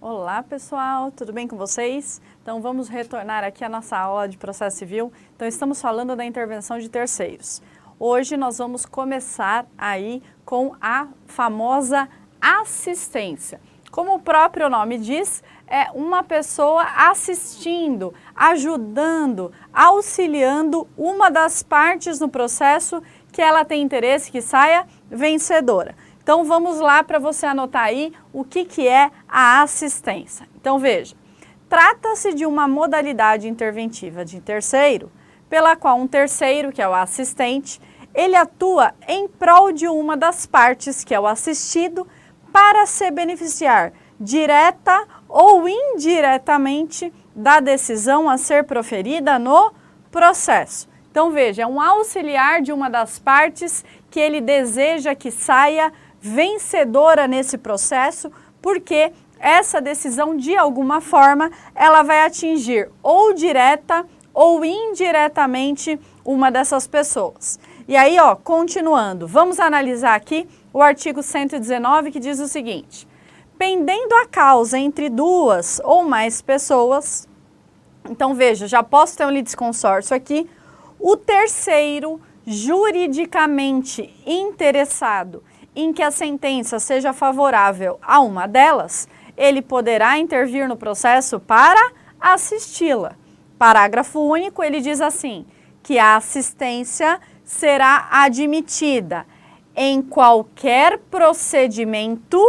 Olá pessoal, tudo bem com vocês? Então vamos retornar aqui à nossa aula de processo civil. Então estamos falando da intervenção de terceiros. Hoje nós vamos começar aí com a famosa assistência. Como o próprio nome diz, é uma pessoa assistindo, ajudando, auxiliando uma das partes no processo que ela tem interesse que saia vencedora. Então vamos lá para você anotar aí o que é a assistência. Então veja, trata-se de uma modalidade interventiva de terceiro, pela qual um terceiro, que é o assistente, ele atua em prol de uma das partes, que é o assistido, para se beneficiar direta ou indiretamente da decisão a ser proferida no processo. Então veja, é um auxiliar de uma das partes que ele deseja que saia vencedora nesse processo, porque essa decisão, de alguma forma, ela vai atingir ou direta ou indiretamente uma dessas pessoas. E aí, ó, continuando, vamos analisar aqui o artigo 119, que diz o seguinte: pendendo a causa entre duas ou mais pessoas, então veja, já posso ter um litisconsórcio aqui, o terceiro juridicamente interessado em que a sentença seja favorável a uma delas, ele poderá intervir no processo para assisti-la. Parágrafo único, ele diz assim, que a assistência será admitida em qualquer procedimento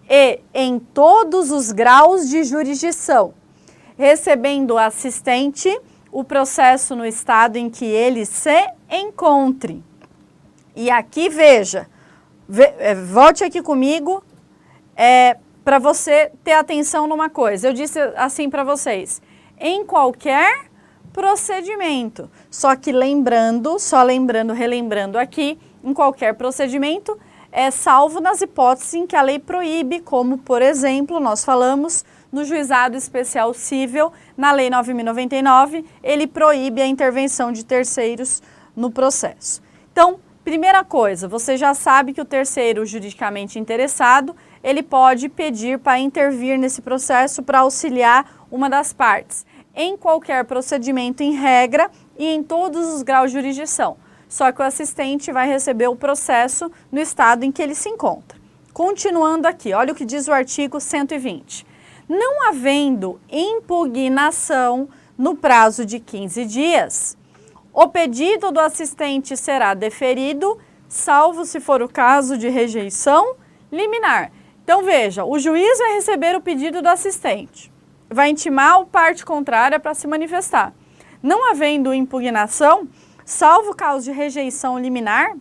e em todos os graus de jurisdição, recebendo o assistente o processo no estado em que ele se encontre. E aqui veja, volte aqui comigo para você ter atenção numa coisa. Eu disse assim para vocês, em qualquer procedimento. Só que relembrando aqui, em qualquer procedimento, salvo nas hipóteses em que a lei proíbe, como, por exemplo, nós falamos no Juizado Especial Cível, na Lei 9.099, ele proíbe a intervenção de terceiros no processo. Então, primeira coisa, você já sabe que o terceiro juridicamente interessado, ele pode pedir para intervir nesse processo para auxiliar uma das partes, em qualquer procedimento em regra e em todos os graus de jurisdição. Só que o assistente vai receber o processo no estado em que ele se encontra. Continuando aqui, olha o que diz o artigo 120. Não havendo impugnação no prazo de 15 dias, o pedido do assistente será deferido, salvo se for o caso de rejeição liminar. Então veja, o juiz vai receber o pedido do assistente, vai intimar a parte contrária para se manifestar. Não havendo impugnação, salvo caso de rejeição liminar,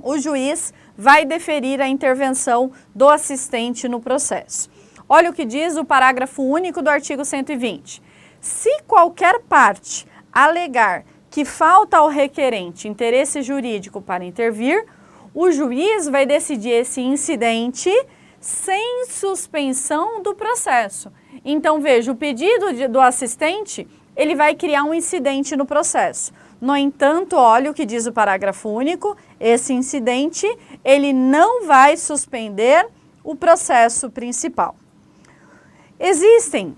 o juiz vai deferir a intervenção do assistente no processo. Olha o que diz o parágrafo único do artigo 120. Se qualquer parte alegar que falta ao requerente interesse jurídico para intervir, o juiz vai decidir esse incidente sem suspensão do processo. Então, veja, o pedido do assistente, ele vai criar um incidente no processo. No entanto, olha o que diz o parágrafo único, esse incidente, ele não vai suspender o processo principal. Existem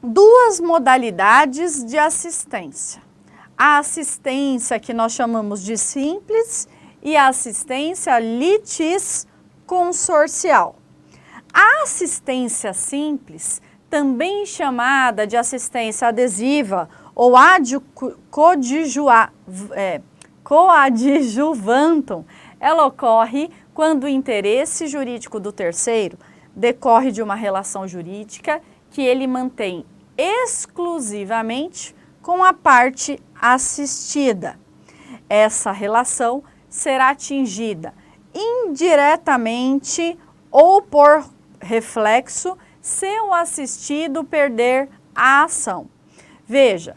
duas modalidades de assistência. A assistência que nós chamamos de simples e a assistência litisconsorcial. A assistência simples, também chamada de assistência adesiva ou coadjuvantum, ela ocorre quando o interesse jurídico do terceiro decorre de uma relação jurídica que ele mantém exclusivamente com a parte assistida. Essa relação será atingida indiretamente ou por reflexo se o assistido perder a ação. Veja,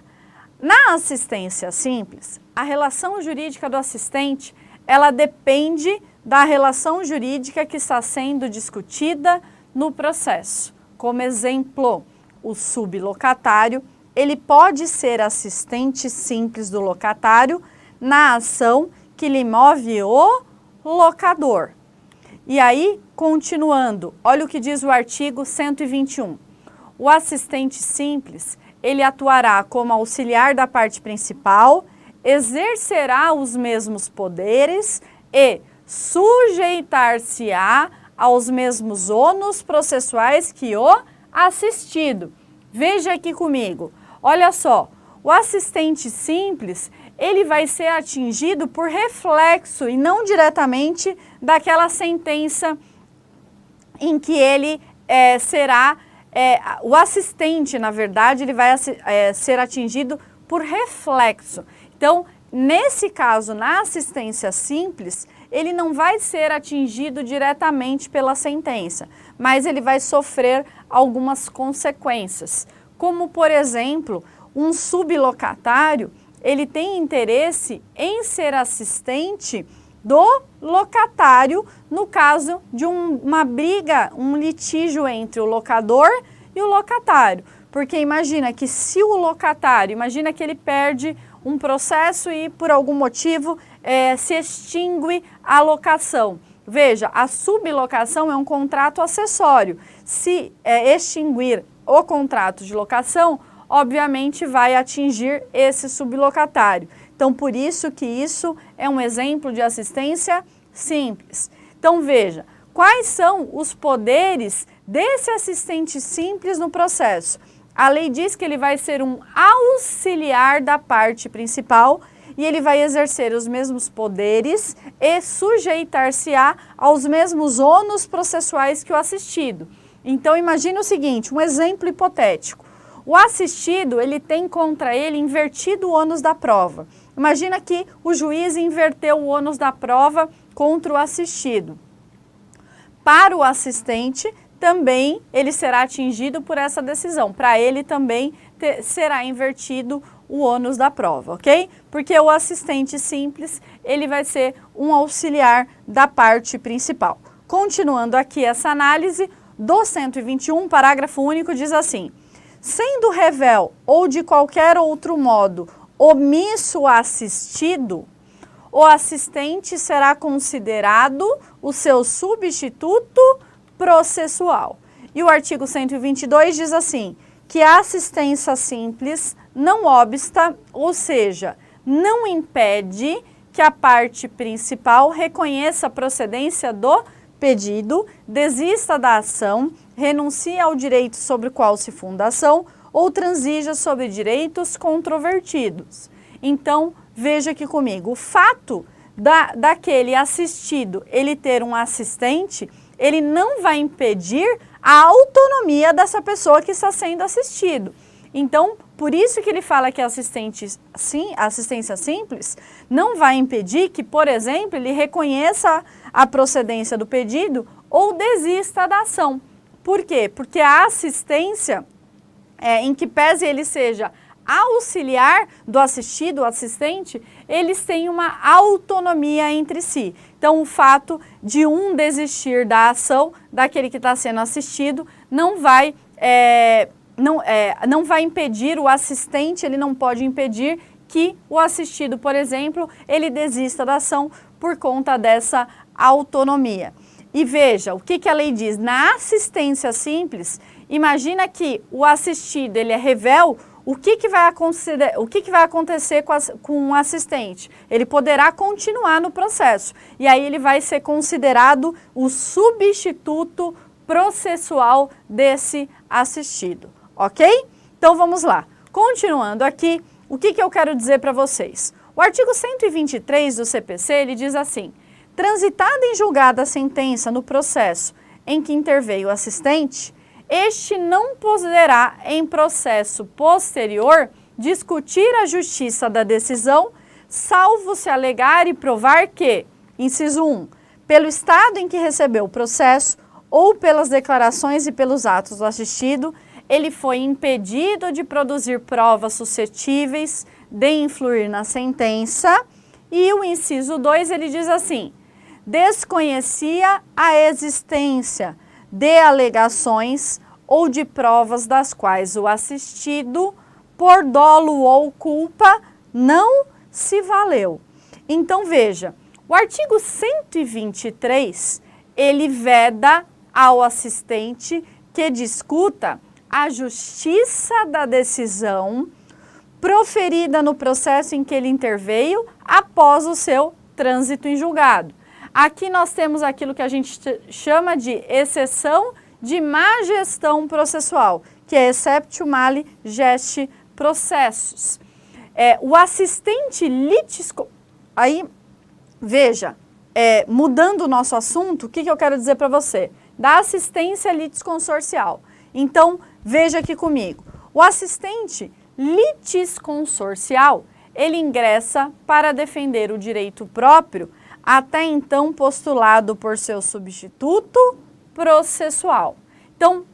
na assistência simples, a relação jurídica do assistente, ela depende da relação jurídica que está sendo discutida no processo. Como exemplo, o sublocatário, ele pode ser assistente simples do locatário na ação que lhe move o locador. E aí, continuando, olha o que diz o artigo 121. O assistente simples, ele atuará como auxiliar da parte principal, exercerá os mesmos poderes e sujeitar-se-á aos mesmos ônus processuais que o assistido. Veja aqui comigo, olha só, o assistente simples, ele vai ser atingido por reflexo e não diretamente daquela sentença em que ele será, o assistente, na verdade, ele vai ser atingido por reflexo. Então, nesse caso, na assistência simples, ele não vai ser atingido diretamente pela sentença, mas ele vai sofrer algumas consequências, como, por exemplo, um sublocatário, ele tem interesse em ser assistente do locatário no caso de uma briga, um litígio entre o locador e o locatário. Porque imagina que se o locatário, imagina que ele perde um processo e por algum motivo se extingue a locação. Veja, a sublocação é um contrato acessório. Se extinguir o contrato de locação, obviamente vai atingir esse sublocatário. Então, por isso que isso é um exemplo de assistência simples. Então, veja, quais são os poderes desse assistente simples no processo? A lei diz que ele vai ser um auxiliar da parte principal e ele vai exercer os mesmos poderes e sujeitar-se-á aos mesmos ônus processuais que o assistido. Então, imagine o seguinte, um exemplo hipotético. O assistido, ele tem contra ele invertido o ônus da prova. Imagina que o juiz inverteu o ônus da prova contra o assistido. Para o assistente, também ele será atingido por essa decisão. Para ele também será invertido o ônus da prova, ok? Porque o assistente simples, ele vai ser um auxiliar da parte principal. Continuando aqui essa análise, do 121, parágrafo único, diz assim: sendo revel ou de qualquer outro modo omisso assistido, o assistente será considerado o seu substituto processual. E o artigo 122 diz assim, que a assistência simples não obsta, ou seja, não impede que a parte principal reconheça a procedência do pedido, desista da ação, renuncie ao direito sobre o qual se funda a ação ou transija sobre direitos controvertidos. Então, veja aqui comigo, o fato daquele assistido, ele ter um assistente, ele não vai impedir a autonomia dessa pessoa que está sendo assistido. Então, por isso que ele fala que a assistência simples não vai impedir que, por exemplo, ele reconheça a procedência do pedido ou desista da ação. Por quê? Porque a assistência, em que pese ele seja auxiliar do assistido, o assistente, eles têm uma autonomia entre si. Então, o fato de um desistir da ação daquele que está sendo assistido não vai impedir o assistente, ele não pode impedir que o assistido, por exemplo, ele desista da ação por conta dessa autonomia. E veja, o que a lei diz? Na assistência simples, imagina que o assistido, ele é revel, o que vai acontecer com o assistente? Ele poderá continuar no processo e aí ele vai ser considerado o substituto processual desse assistido, ok? Então vamos lá. Continuando aqui, o que eu quero dizer para vocês? O artigo 123 do CPC, ele diz assim: transitada em julgada a sentença no processo em que interveio o assistente, este não poderá, em processo posterior, discutir a justiça da decisão, salvo se alegar e provar que, inciso 1, pelo estado em que recebeu o processo ou pelas declarações e pelos atos do assistido, ele foi impedido de produzir provas suscetíveis de influir na sentença. E o inciso 2, ele diz assim: desconhecia a existência de alegações ou de provas das quais o assistido, por dolo ou culpa, não se valeu. Então, veja, o artigo 123, ele veda ao assistente que discuta a justiça da decisão proferida no processo em que ele interveio após o seu trânsito em julgado. Aqui nós temos aquilo que a gente chama de exceção de má gestão processual, que é exceptio mali gesti processus. O assistente aí, veja, mudando o nosso assunto, o que eu quero dizer para você? Da assistência litisconsorcial. Então, veja aqui comigo. O assistente litisconsorcial, ele ingressa para defender o direito próprio, até então postulado por seu substituto processual. Então,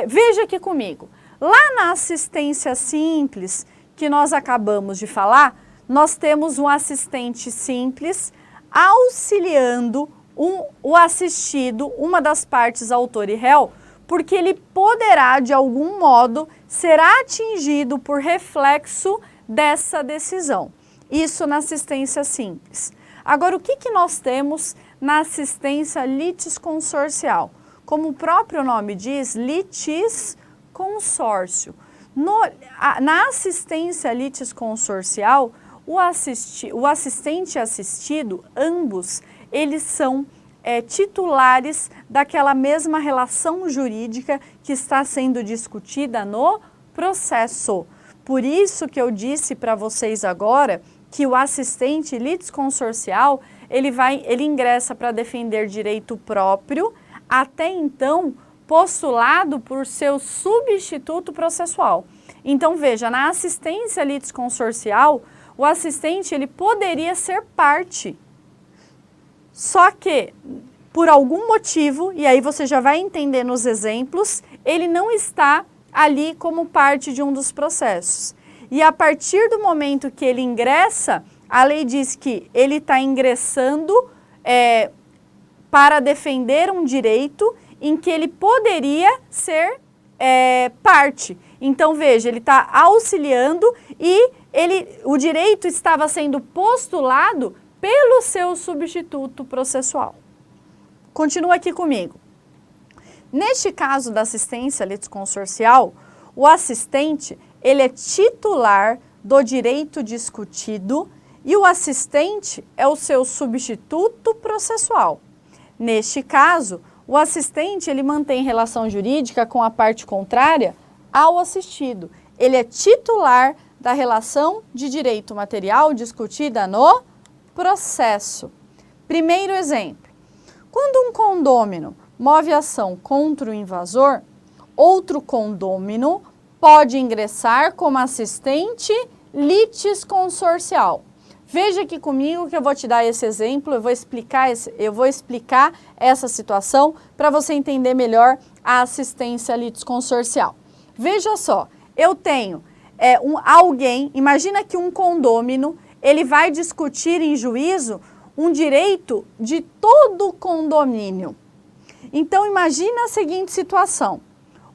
veja aqui comigo. Lá na assistência simples, que nós acabamos de falar, nós temos um assistente simples auxiliando o assistido, uma das partes autor e réu, porque ele poderá, de algum modo, ser atingido por reflexo dessa decisão. Isso na assistência simples. Agora, o que nós temos na assistência litisconsorcial? Como o próprio nome diz, litisconsórcio. Na assistência litisconsorcial, o assistente e assistido, ambos, eles são titulares daquela mesma relação jurídica que está sendo discutida no processo. Por isso que eu disse para vocês agora que o assistente litisconsorcial, ele ingressa para defender direito próprio, até então postulado por seu substituto processual. Então veja, na assistência litisconsorcial, o assistente ele poderia ser parte. Só que, por algum motivo, e aí você já vai entender nos exemplos, ele não está ali como parte de um dos processos. E a partir do momento que ele ingressa, a lei diz que ele está ingressando para defender um direito em que ele poderia ser parte. Então, veja, ele está auxiliando e o direito estava sendo postulado pelo seu substituto processual. Continua aqui comigo. Neste caso da assistência litisconsorcial, o assistente, ele é titular do direito discutido e o assistente é o seu substituto processual. Neste caso, o assistente, ele mantém relação jurídica com a parte contrária ao assistido. Ele é titular da relação de direito material discutida no processo. Primeiro exemplo. Quando um condômino move ação contra o invasor, outro condômino pode ingressar como assistente litisconsorcial. Veja aqui comigo que eu vou te dar esse exemplo, eu vou explicar essa situação para você entender melhor a assistência litisconsorcial. Veja só, eu tenho alguém, imagina que um condômino, ele vai discutir em juízo um direito de todo o condomínio. Então, imagina a seguinte situação.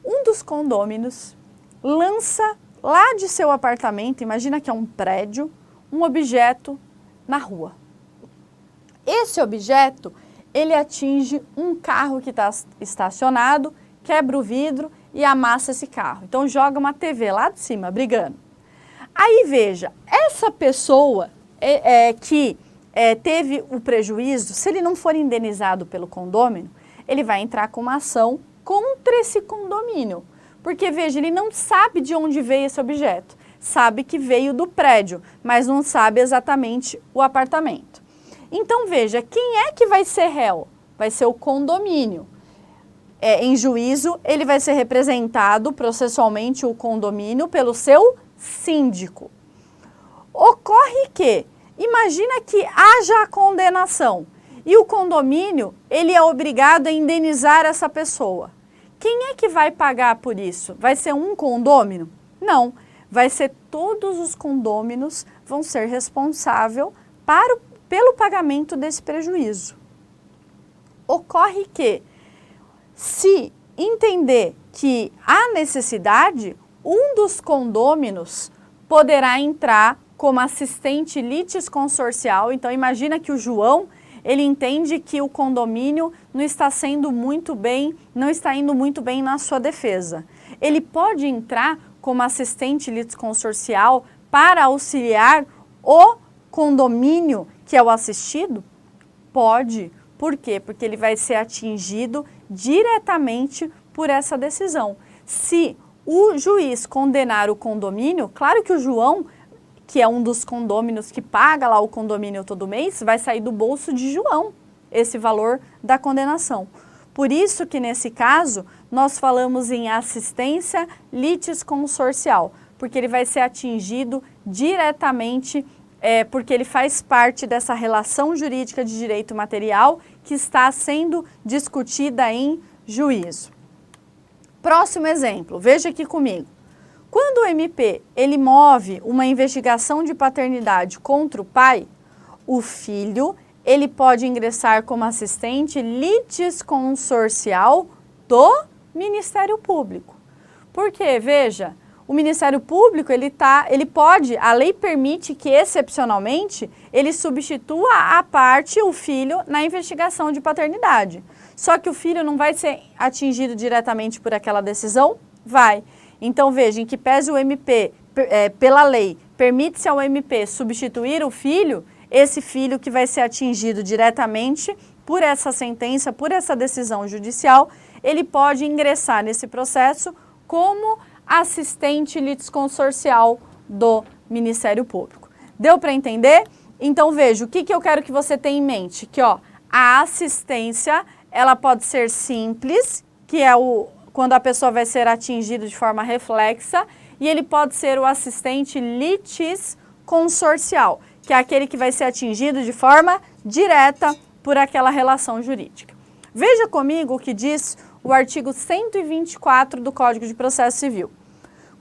Um dos condôminos lança lá de seu apartamento, imagina que é um prédio, um objeto na rua. Esse objeto, ele atinge um carro que está estacionado, quebra o vidro e amassa esse carro. Então, joga uma TV lá de cima, brigando. Aí, veja, essa pessoa que teve o prejuízo, se ele não for indenizado pelo condômino, ele vai entrar com uma ação contra esse condomínio. Porque, veja, ele não sabe de onde veio esse objeto. Sabe que veio do prédio, mas não sabe exatamente o apartamento. Então, veja, quem é que vai ser réu? Vai ser o condomínio. Em juízo, ele vai ser representado processualmente, o condomínio, pelo seu síndico. Ocorre que, imagina que haja a condenação e o condomínio, ele é obrigado a indenizar essa pessoa. Quem é que vai pagar por isso? Vai ser um condômino? Não, vai ser todos os condôminos vão ser responsáveis pelo pagamento desse prejuízo. Ocorre que, se entender que há necessidade, um dos condôminos poderá entrar como assistente litisconsorcial. Então, imagina que o João, ele entende que o condomínio não está indo muito bem na sua defesa. Ele pode entrar como assistente litisconsorcial para auxiliar o condomínio que é o assistido? Pode. Por quê? Porque ele vai ser atingido diretamente por essa decisão. Se o juiz condenar o condomínio, claro que o João, que é um dos condôminos que paga lá o condomínio todo mês, vai sair do bolso de João esse valor da condenação. Por isso que nesse caso nós falamos em assistência litisconsorcial, porque ele vai ser atingido diretamente, porque ele faz parte dessa relação jurídica de direito material que está sendo discutida em juízo. Próximo exemplo, veja aqui comigo. Quando o MP ele move uma investigação de paternidade contra o pai, o filho ele pode ingressar como assistente litisconsorcial do Ministério Público. Porque, veja, o Ministério Público ele pode, a lei permite que excepcionalmente ele substitua a parte, o filho, na investigação de paternidade. Só que o filho não vai ser atingido diretamente por aquela decisão? Vai. Então, veja, em que pese o MP, pela lei, permite-se ao MP substituir o filho, esse filho que vai ser atingido diretamente por essa sentença, por essa decisão judicial, ele pode ingressar nesse processo como assistente litisconsorcial do Ministério Público. Deu para entender? Então, veja, o que eu quero que você tenha em mente? Que, ó, a assistência, ela pode ser simples, que é quando a pessoa vai ser atingida de forma reflexa, e ele pode ser o assistente litisconsorcial, que é aquele que vai ser atingido de forma direta por aquela relação jurídica. Veja comigo o que diz o artigo 124 do Código de Processo Civil.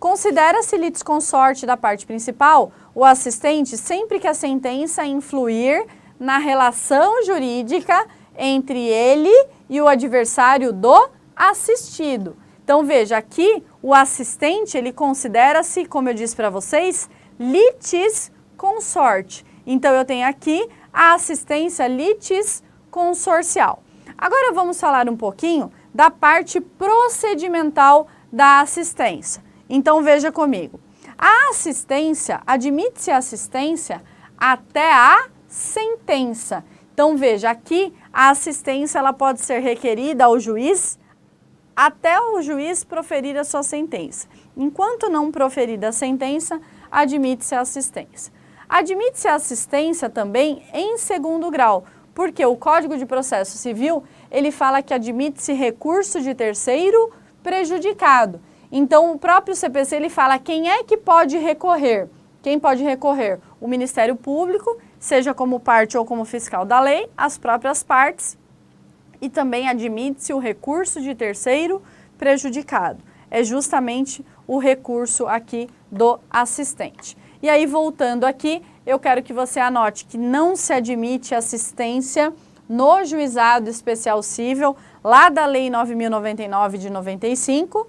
Considera-se litisconsorte da parte principal o assistente sempre que a sentença influir na relação jurídica entre ele e o adversário do assistido. Então, veja, aqui o assistente, ele considera-se, como eu disse para vocês, litisconsorte. Então, eu tenho aqui a assistência litisconsorcial. Agora, vamos falar um pouquinho da parte procedimental da assistência. Então, veja comigo. A assistência, admite-se a assistência até a sentença. Então, veja, aqui a assistência ela pode ser requerida ao juiz até o juiz proferir a sua sentença. Enquanto não proferida a sentença, admite-se a assistência. Admite-se a assistência também em segundo grau, porque o Código de Processo Civil, ele fala que admite-se recurso de terceiro prejudicado. Então, o próprio CPC, ele fala quem é que pode recorrer. Quem pode recorrer? O Ministério Público, seja como parte ou como fiscal da lei, as próprias partes, e também admite-se o recurso de terceiro prejudicado. É justamente o recurso aqui do assistente. E aí, voltando aqui, eu quero que você anote que não se admite assistência no Juizado Especial Cível, lá da Lei 9.099 de 95,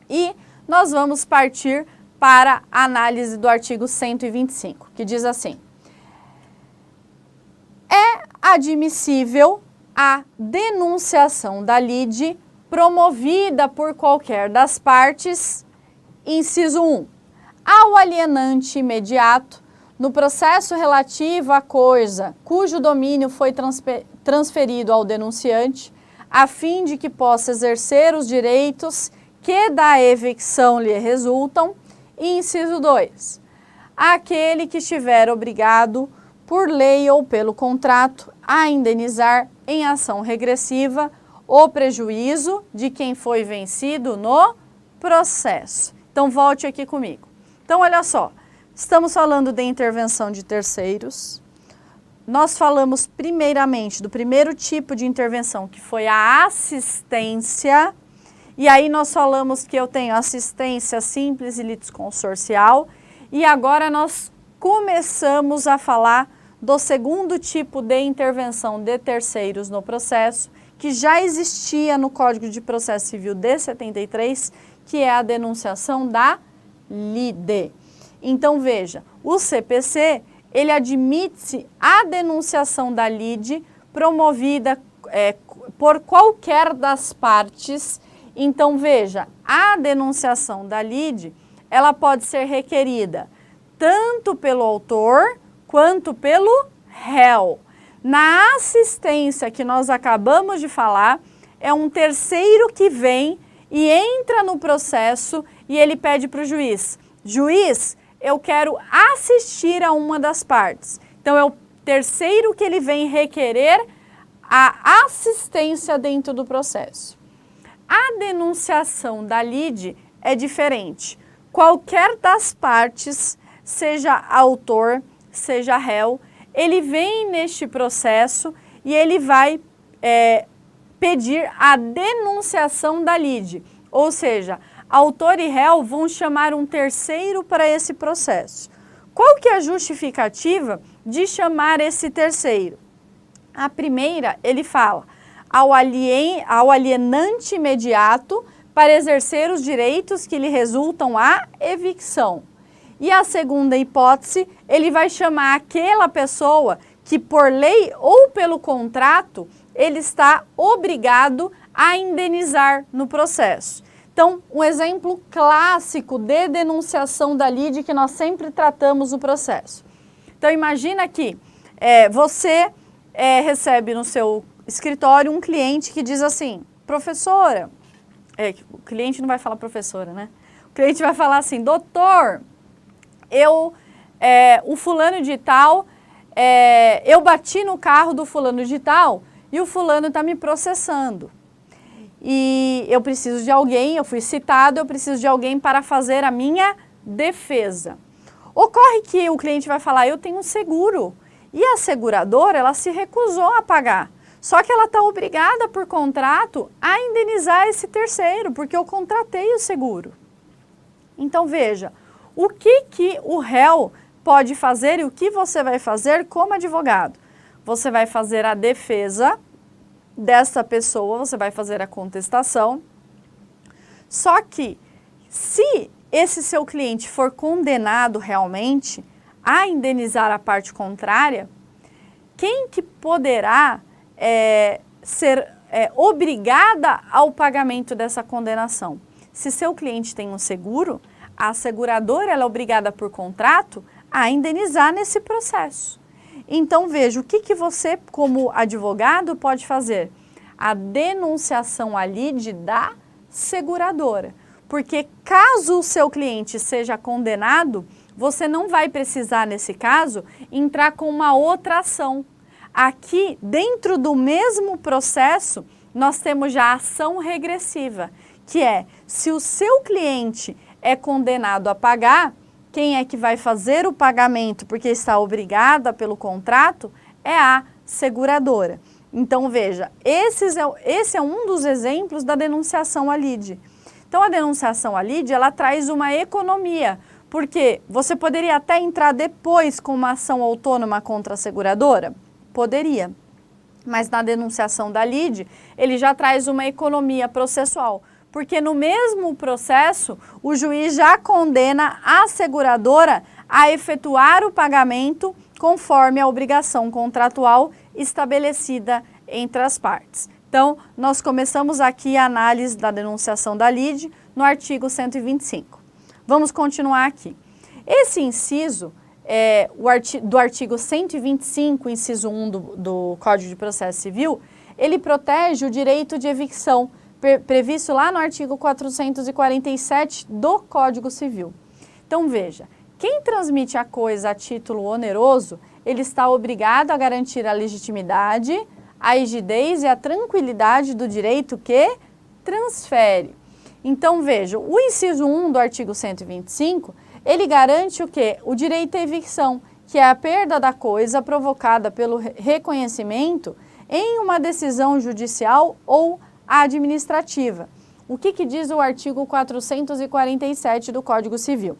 e nós vamos partir para a análise do artigo 125, que diz assim: é admissível a denunciação da lide promovida por qualquer das partes, inciso 1, ao alienante imediato, no processo relativo à coisa cujo domínio foi transferido ao denunciante, a fim de que possa exercer os direitos que da evicção lhe resultam, e inciso 2, aquele que estiver obrigado por lei ou pelo contrato a indenizar em ação regressiva o prejuízo de quem foi vencido no processo. Então, volte aqui comigo. Então, olha só, estamos falando de intervenção de terceiros. Nós falamos primeiramente do primeiro tipo de intervenção, que foi a assistência. E aí nós falamos que eu tenho assistência simples e litisconsorcial. E agora nós começamos a falar do segundo tipo de intervenção de terceiros no processo, que já existia no Código de Processo Civil de 73, que é a denunciação da lide. Então, veja, o CPC, ele admite a denunciação da lide promovida por qualquer das partes. Então, veja, a denunciação da lide, ela pode ser requerida tanto pelo autor quanto pelo réu. Na assistência que nós acabamos de falar, é um terceiro que vem e entra no processo e ele pede para o juiz: juiz, eu quero assistir a uma das partes. Então, é o terceiro que ele vem requerer a assistência dentro do processo. A denunciação da lide é diferente. Qualquer das partes, seja autor, seja réu, ele vem neste processo e ele vai pedir a denunciação da lide. Ou seja, autor e réu vão chamar um terceiro para esse processo. Qual que é a justificativa de chamar esse terceiro? A primeira, ele fala ao alienante imediato para exercer os direitos que lhe resultam à evicção. E a segunda hipótese, ele vai chamar aquela pessoa que por lei ou pelo contrato, ele está obrigado a indenizar no processo. Então, um exemplo clássico de denunciação da lide que nós sempre tratamos no processo. Então, imagina que você recebe no seu escritório um cliente que diz assim: professora, o cliente não vai falar professora, né? O cliente vai falar assim: doutor, o fulano de tal, eu bati no carro do fulano de tal e o fulano está me processando. E eu preciso de alguém, eu fui citado, eu preciso de alguém para fazer a minha defesa. Ocorre que o cliente vai falar: eu tenho um seguro. E a seguradora, ela se recusou a pagar. Só que ela está obrigada por contrato a indenizar esse terceiro, porque eu contratei o seguro. Então veja, o que o réu pode fazer e o que você vai fazer como advogado? Você vai fazer a defesa dessa pessoa, você vai fazer a contestação. Só que, se esse seu cliente for condenado realmente a indenizar a parte contrária, quem que poderá ser obrigada ao pagamento dessa condenação? Se seu cliente tem um seguro, a seguradora ela é obrigada por contrato a indenizar nesse processo. Então, veja, o que você, como advogado, pode fazer? A denunciação à lide da seguradora. Porque caso o seu cliente seja condenado, você não vai precisar, nesse caso, entrar com uma outra ação. Aqui, dentro do mesmo processo, nós temos já a ação regressiva, que é, se o seu cliente é condenado a pagar, quem é que vai fazer o pagamento, porque está obrigada pelo contrato, é a seguradora. Então, veja, esse é um dos exemplos da denunciação à lide. Então, a denunciação à lide, ela traz uma economia, porque você poderia até entrar depois com uma ação autônoma contra a seguradora? Poderia. Mas na denunciação da lide, ele já traz uma economia processual, porque no mesmo processo, o juiz já condena a seguradora a efetuar o pagamento conforme a obrigação contratual estabelecida entre as partes. Então, nós começamos aqui a análise da denunciação da lide no artigo 125. Vamos continuar aqui. Esse inciso do artigo 125, inciso 1 do Código de Processo Civil, ele protege o direito de evicção, previsto lá no artigo 447 do Código Civil. Então, veja, quem transmite a coisa a título oneroso, ele está obrigado a garantir a legitimidade, a rigidez e a tranquilidade do direito que transfere. Então, veja, o inciso 1 do artigo 125, ele garante o quê? O direito à evicção, que é a perda da coisa provocada pelo reconhecimento em uma decisão judicial ou administrativa. O que diz o artigo 447 do Código Civil?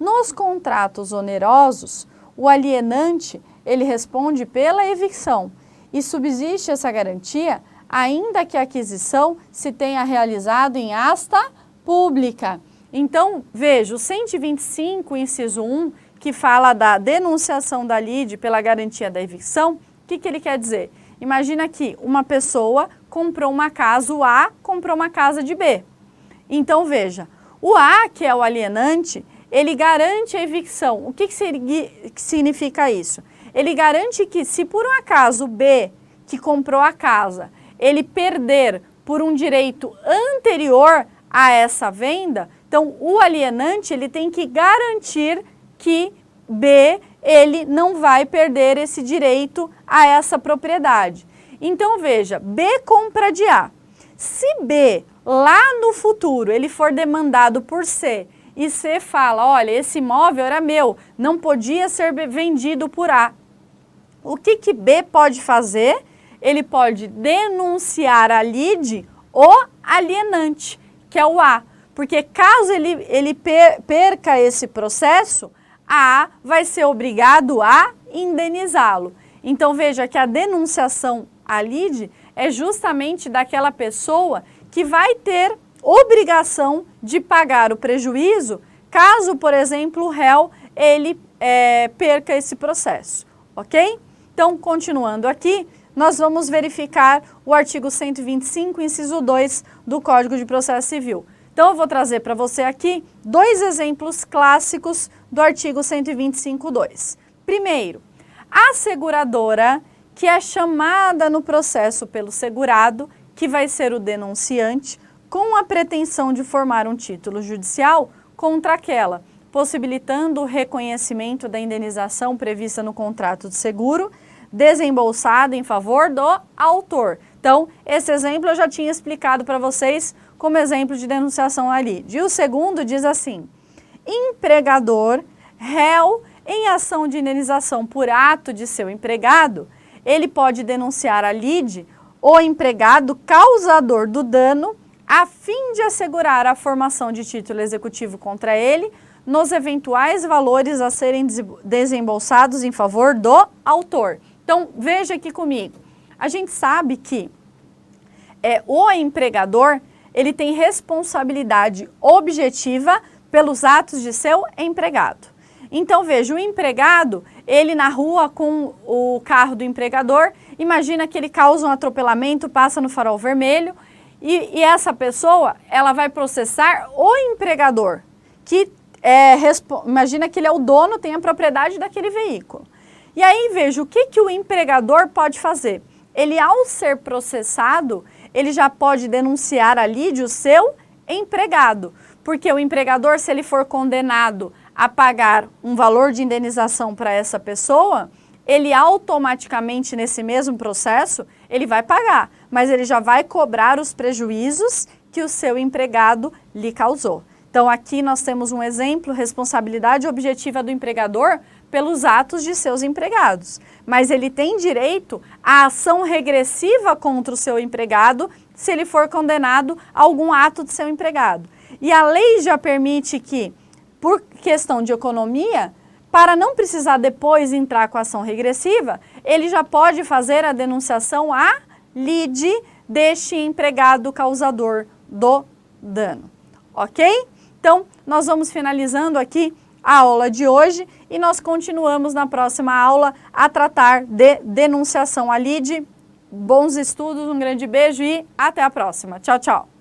Nos contratos onerosos, o alienante, ele responde pela evicção e subsiste essa garantia ainda que a aquisição se tenha realizado em asta pública. Então, veja, o 125, inciso 1, que fala da denunciação da lide pela garantia da evicção, o que ele quer dizer? Imagina que uma pessoa comprou uma casa, o A comprou uma casa de B. Então, veja, o A, que é o alienante, ele garante a evicção. O que significa isso? Ele garante que se por um acaso o B, que comprou a casa, ele perder por um direito anterior a essa venda, então o alienante ele tem que garantir que B, ele não vai perder esse direito a essa propriedade. Então veja, B compra de A. Se B, lá no futuro, ele for demandado por C, e C fala, olha, esse imóvel era meu, não podia ser vendido por A. O que B pode fazer? Ele pode denunciar a lide o alienante, que é o A. Porque caso ele perca esse processo, a A vai ser obrigado a indenizá-lo. Então veja que a denunciação à lide é justamente daquela pessoa que vai ter obrigação de pagar o prejuízo caso, por exemplo, o réu ele perca esse processo, ok? Então, continuando aqui, nós vamos verificar o artigo 125, inciso 2 do Código de Processo Civil. Então, eu vou trazer para você aqui dois exemplos clássicos do artigo 125.2. Primeiro, a seguradora que é chamada no processo pelo segurado, que vai ser o denunciante, com a pretensão de formar um título judicial contra aquela, possibilitando o reconhecimento da indenização prevista no contrato de seguro, desembolsado em favor do autor. Então, esse exemplo eu já tinha explicado para vocês como exemplo de denunciação ali. E o segundo diz assim, empregador, réu em ação de indenização por ato de seu empregado, ele pode denunciar a lide o empregado causador do dano a fim de assegurar a formação de título executivo contra ele nos eventuais valores a serem desembolsados em favor do autor. Então, veja aqui comigo, a gente sabe que o empregador, ele tem responsabilidade objetiva pelos atos de seu empregado. Então, veja, o empregado, ele na rua com o carro do empregador, imagina que ele causa um atropelamento, passa no farol vermelho, e essa pessoa, ela vai processar o empregador, que imagina que ele é o dono, tem a propriedade daquele veículo. E aí, veja, o que o empregador pode fazer? Ele, ao ser processado, ele já pode denunciar a lide o seu empregado, porque o empregador, se ele for condenado a pagar um valor de indenização para essa pessoa, ele automaticamente, nesse mesmo processo, ele vai pagar, mas ele já vai cobrar os prejuízos que o seu empregado lhe causou. Então, aqui nós temos um exemplo, responsabilidade objetiva do empregador pelos atos de seus empregados. Mas ele tem direito à ação regressiva contra o seu empregado se ele for condenado a algum ato de seu empregado. E a lei já permite que, por questão de economia, para não precisar depois entrar com a ação regressiva, ele já pode fazer a denunciação à lide deste empregado causador do dano. Ok? Então, nós vamos finalizando aqui a aula de hoje e nós continuamos na próxima aula a tratar de denunciação à lide. Bons estudos, um grande beijo e até a próxima. Tchau, tchau.